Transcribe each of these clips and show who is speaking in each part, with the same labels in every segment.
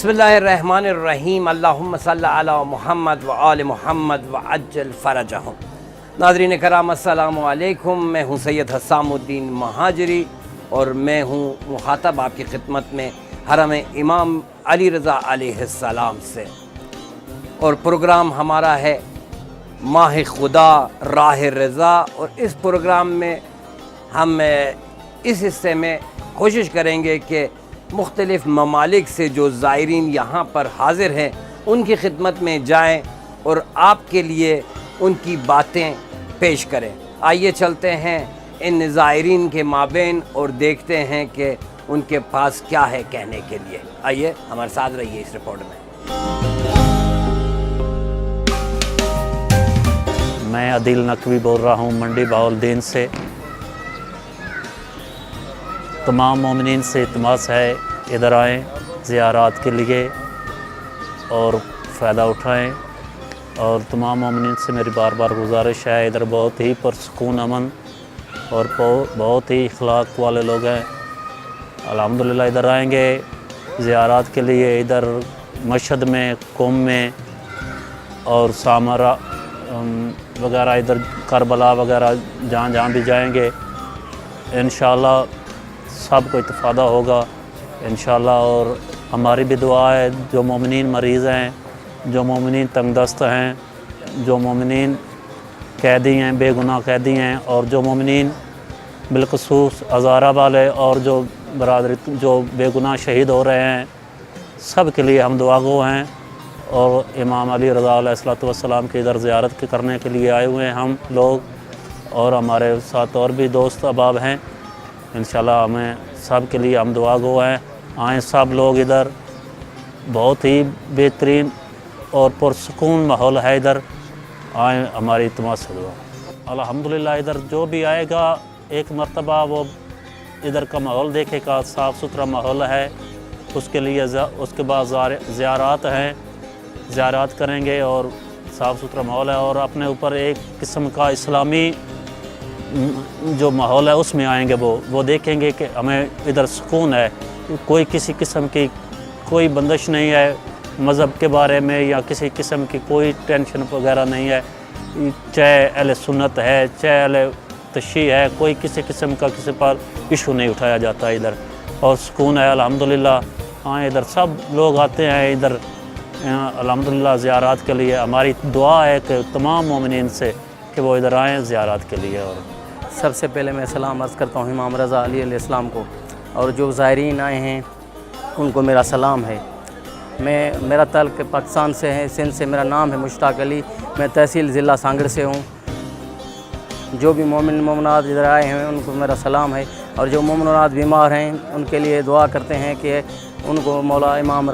Speaker 1: बिस्मिल्लाहिर्रहमानिर्रहीम अल्लाहुम्मा सल्ली अला मुहम्मद व आल मुहम्मद व अज्जल फ़रजहुम। नाज़रीन कराम अस्सलामु अलैकुम। मैं हूँ सैयद हसामुद्दीन महाजरी और मैं हूँ मुखातब आपकी खिदमत में हरम इमाम अली रज़ा अलैहिस्सलाम से, और प्रोग्राम हमारा है माह खुदा राह रज़ा। और इस प्रोग्राम में हम इस हिस्से में कोशिश करेंगे कि मुख्तलिफ़ ममालिक से जो ज़ायरीन यहाँ पर हाज़िर हैं उनकी खिदमत में जाएं और आपके लिए उनकी बातें पेश करें। आइए चलते हैं इन ज़ायरीन के माबेन और देखते हैं कि उनके पास क्या है कहने के लिए। आइए हमारे साथ रहिए इस रिपोर्ट में।
Speaker 2: मैं अदील नकवी बोल रहा हूँ मंडी बाउलदीन से। तमाम मोमिनीन से इल्तिमास है इधर आएँ ज़ियारात के लिए और फ़ायदा उठाएँ। और तमाम मोमिनीन से मेरी बार बार गुजारिश है, इधर बहुत ही पुरसुकून अमन और बहुत ही इखलाक वाले लोग हैं। अल्हम्दुलिल्लाह इधर आएंगे ज़ियारात के लिए। इधर मशहद में, कुम में और सामरा वगैरह, इधर करबला वगैरह जहाँ जहाँ भी जाएंगे इंशाअल्लाह सबको इत्फ़ादा होगा इंशाअल्लाह। और हमारी भी दुआ है, जो मोमिनीन मरीज़ हैं, जो मोमिनीन तंगदस्त हैं, जो मोमिनीन कैदी हैं, बेगुनाह कैदी हैं, और जो मोमिनीन बिलखुसूस हज़ारा वाले और जो बरादरी जो बेगुनाह शहीद हो रहे हैं, सब के लिए हम दुआगो हैं। और इमाम अली रज़ा अलैहिस्सलातु वस्सलाम की इधर ज़ियारत करने के लिए आए हुए हैं हम लोग, और हमारे साथ और भी दोस्त अहबाब हैं। इंशाअल्लाह हमें सब के लिए हम दुआगो हैं। आएँ सब लोग इधर, बहुत ही बेहतरीन और पुरसुकून माहौल है इधर। आएँ हमारी इल्तिमास से दुआ। अल्हम्दुलिल्लाह इधर जो भी आएगा एक मर्तबा वो इधर का माहौल देखेगा, साफ़ सुथरा माहौल है। उसके लिए उसके बाद ज़ियारात हैं, ज़ियारात करेंगे और साफ़ सुथरा माहौल है। और अपने ऊपर एक किस्म का इस्लामी जो माहौल है उसमें आएंगे, वो देखेंगे कि हमें इधर सुकून है। कोई किसी किस्म की कोई बंदिश नहीं है मज़हब के बारे में, या किसी किस्म की कोई टेंशन वगैरह नहीं है। चाहे अहले सुन्नत है, चाहे अहले तशी है, कोई किसी किस्म का किसी पर इशू नहीं उठाया जाता इधर, और सुकून है अल्हम्दुलिल्लाह। हाँ, इधर सब लोग आते हैं इधर अल्हम्दुलिल्लाह ज़ियारात के लिए। हमारी दुआ है कि तमाम मोमिनीन से कि वो इधर आएँ ज़ियारात के लिए। और
Speaker 3: सबसे पहले मैं सलाम अर्ज़ करता हूँ इमाम रज़ा अलैहिस्सलाम को, और जो ज़ायरीन आए हैं उनको मेरा सलाम है। मेरा ताल्लुक़ पाकिस्तान से है, सिंध से। मेरा नाम है मुश्ताक अली, मैं तहसील ज़िला सांगड़ से हूँ। जो भी मोमिन मोमिनात इधर आए हैं उनको मेरा सलाम है, और जो मोमिनात बीमार हैं उनके लिए दुआ करते हैं कि उनको मौला इमाम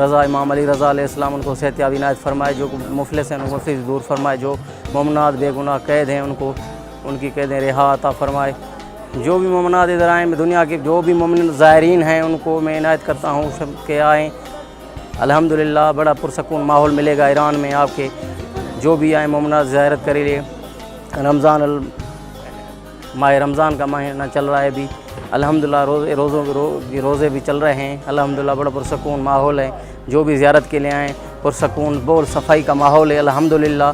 Speaker 3: अली रज़ा अलैहिस्सलाम उनको सेहतियाब इनायत फरमाए। जो मुफलिस हैं उनको मुफलिस दूर फरमाए। जो मोमिनात बेगुनाह कैद हैं उनको उनकी कैदें रिहा अता फरमाए। जो भी मोमिनात इधर आएँ, दुनिया के जो भी मोमिन ज़ायरीन हैं उनको मैं इनायत करता हूँ सब के आएँ। अल्हम्दुलिल्लाह बड़ा पुरसकून माहौल मिलेगा ईरान में आपके। जो भी आए मोमिनात ज़ियारत करेंगे। माह रमज़ान का महीना चल रहा है अभी, अल्हम्दुलिल्लाह रोज़े भी चल रहे हैं। अल्हम्दुलिल्लाह बड़ा पुरसकून माहौल है। जो भी ज़ियारत के लिए आएँ पुरसकून बहुत सफाई का माहौल है। अल्हम्दुलिल्लाह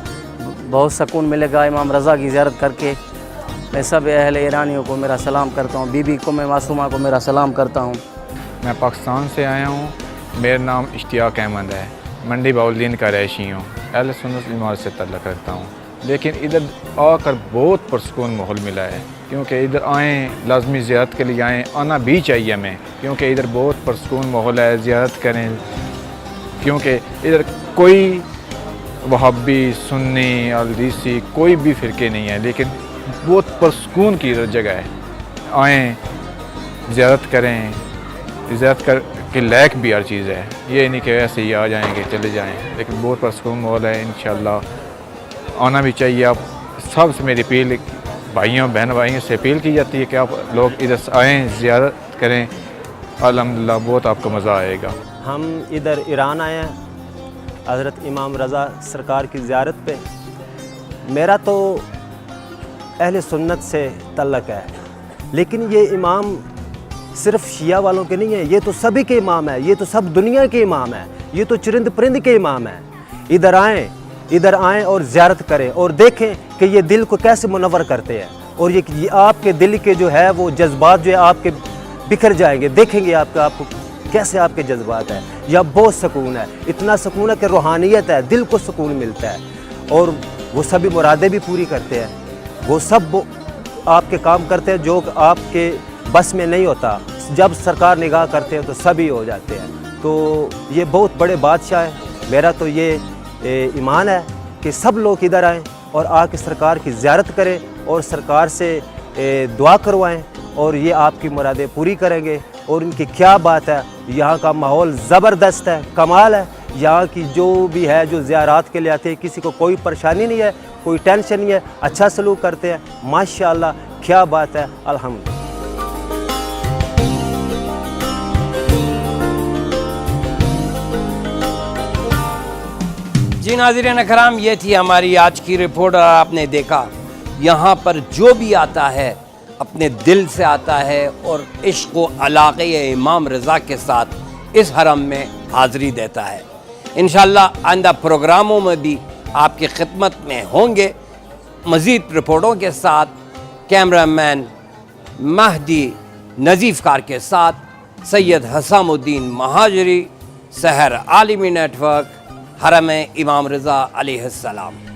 Speaker 3: बहुत सुकून मिलेगा इमाम रज़ा की ज़ियारत करके। मैं सब अहले ईरानियों को मेरा सलाम करता हूँ, बीबी को मैं मासूमा को मेरा सलाम करता हूँ।
Speaker 4: मैं पाकिस्तान से आया हूँ, मेरा नाम इश्तियाक अहमद है, मंडी बाउलदीन का रहायशी हूँ। अहले सुन्नत जमात से तल्लुक़ रखता हूँ, लेकिन इधर आकर बहुत पुरसुकून माहौल मिला है। क्योंकि इधर आएँ, लाजमी ज़ियारत के लिए आएँ, आना भी चाहिए हमें, क्योंकि इधर बहुत पुरसुकून माहौल है। ज़ियारत करें, क्योंकि इधर कोई वहाबी, सुन्नी, अलदीसी कोई भी फ़िरके नहीं है, लेकिन बहुत पुरसुकून की इधर जगह है। आएँ ज़ियारत करें, ज़ियारत कर के लायक भी हर चीज़ है। ये नहीं कि ऐसे ही आ जाएंगे चले जाएँ, लेकिन बहुत पुरसुकून माहौल है। इंशाअल्लाह आना भी चाहिए। आप सब से मेरी अपील, भाइयों बहन भाइयों से अपील की जाती है कि आप लोग इधर आएँ, ज़ियारत करें। अल्हम्दुलिल्लाह बहुत आपको मज़ा आएगा।
Speaker 5: हम इधर ईरान आए हैं हज़रत इमाम रज़ा सरकार की ज़ियारत पे। मेरा तो अहले सुन्नत से तल्लुक़ है, लेकिन ये इमाम सिर्फ शिया वालों के नहीं है, ये तो सभी के इमाम है, ये तो सब दुनिया के इमाम है। ये तो चरिंद परिंद के इमाम हैं। इधर आएँ और ज़ियारत करें और देखें कि ये दिल को कैसे मुनव्वर करते हैं, और ये आपके दिल के जो है वो जज्बात जो है आपके बिखर जाएंगे। देखेंगे आपको कैसे आपके जज्बात हैं। यह बहुत सुकून है, इतना सुकून है कि रूहानियत है, दिल को सुकून मिलता है, और वो सभी मुरादें भी पूरी करते हैं। वो सब आपके काम करते हैं जो आपके बस में नहीं होता। जब सरकार निगाह करते हैं तो सभी हो जाते हैं। तो ये बहुत बड़े बादशाह हैं। मेरा तो ये ईमान है कि सब लोग इधर आएँ और आके सरकार की ज़ियारत करें और सरकार से दुआ करवाएं, और ये आपकी मुरादें पूरी करेंगे। और इनकी क्या बात है, यहाँ का माहौल ज़बरदस्त है, कमाल है। यहाँ की जो भी है, जो ज़ियारात के लिए आते हैं, किसी को कोई परेशानी नहीं है, कोई टेंशन नहीं है, अच्छा सलूक करते हैं। माशाअल्लाह, क्या बात है, अल्हम्दुलिल्लाह।
Speaker 1: जी नाज़रीन अकराम, ये थी हमारी आज की रिपोर्ट। और आपने देखा यहाँ पर जो भी आता है अपने दिल से आता है और इश्क़ व अलाक़े इमाम रज़ा के साथ इस हरम में हाज़री देता है। इंशाअल्लाह आइंदा प्रोग्रामों में भी आपकी खिदमत में होंगे मज़ीद रिपोर्टों के साथ। कैमरामैन महदी नज़ीफ़ कार के साथ सैयद हसामुद्दीन महाजरी, सहर आलमी नेटवर्क, हरम इमाम रज़ा अलैहिस्सलाम।